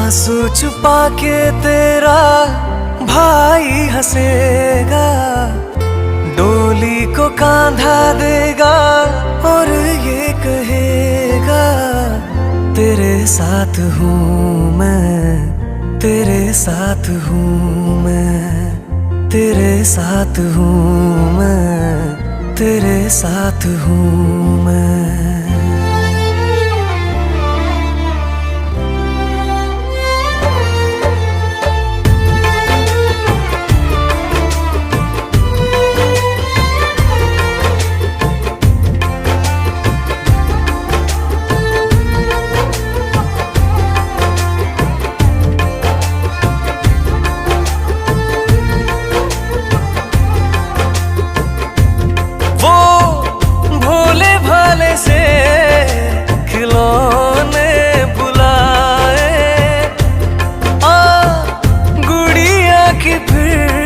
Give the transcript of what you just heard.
आंसू छुपा के तेरा भाई हंसेगा, डोली को कांधा देगा और ये कहेगा तेरे साथ हूँ मैं, तेरे साथ हूँ मैं, तेरे साथ हूँ मैं, तेरे साथ हूँ मैं। से खिलौने बुलाए, आ गुड़िया की फिर